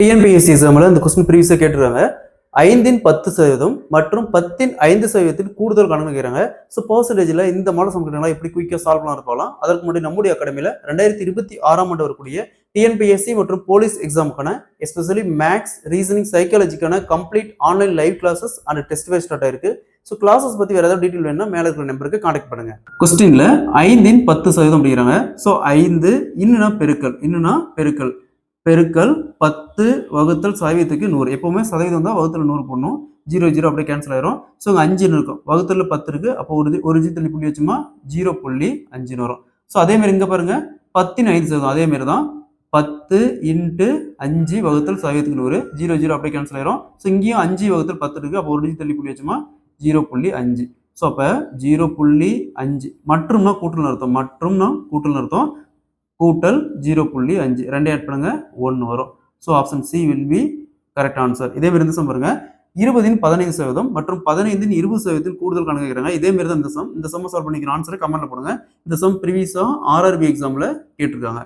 TNPSC எக்ஸாமில் இந்த question ப்ரீவியஸாக கேட்டுருக்காங்க. 5% மற்றும் 5% கூடுதல் கணக்கு கேட்குறாங்க. ஸோ பர்சன்டேஜில் இந்த மாடல் சம் கேட்டாங்களா எப்படி குயிக்காக சால்வ் பண்ணலாம் இருக்கலாம். அதற்கு முன்னாடி நம்முடைய அகாடமியில் 2026 வரக்கூடிய டிஎன்பிஎஸ்சி மற்றும் போலீஸ் எக்ஸாமுக்கான எஸ்பெஷலி மேக்ஸ், ரீசனிங், சைக்காலஜிக்கான complete online live classes and test wise start ஆயிருக்கு. ஸோ கிளாஸஸ் பற்றி வேறு ஏதாவது டீட்டெயில் வேணும்னா மேலே இருக்கிற நம்பருக்கு கான்டாக்ட் பண்ணுங்க. கொஸ்டினில் 5% அப்படிங்கிறாங்க. ஸோ 5 இன்னுனா பெருக்கல் பெருக்கல் 10 வகுத்தல் சதவீதத்துக்கு 100. எப்பவுமே சதவீதம் தான் வகுத்தல் 100 போடணும். 0 அப்படியே கேன்சல் ஆயிரும். ஸோ அங்கே 5 இருக்கும். வகுத்தல் 10 இருக்கு. அப்போ ஒரு தள்ளி புள்ளி வச்சுமா 0.5 வரும். ஸோ அதே மாதிரி இங்கே பாருங்க 10 5% அதே மாதிரி தான் 10 × 5 வகுத்தல் சதவீதத்துக்கு 100. 0 அப்படியே கேன்சல் ஆயிரும். ஸோ இங்கேயும் 5 வகுத்தல் 10 இருக்கு. அப்போ ஒரு தள்ளி புள்ளி வச்சுமா 0.5. ஸோ அப்போ 0.5 மற்றும்னா கூட்டல் அர்த்தம் கூட்டல் 0.5 ரெண்டே ஆட் பண்ணுங்க 1 வரும். So option C will be correct answer. இதே மாதிரி இந்த சம் பாருங்க 20 15% மற்றும் 15 20% கூடுதல் கணக்கு கேட்குறாங்க. இதே மாதிரி தான் இந்த சம் சால்வ் பண்ணிக்கிற ஆன்சரை கமெண்ட்ல போடுங்க. இந்த சம் ப்ரீவியஸா RRB எக்ஸாம்ல கேட்டிருக்காங்க.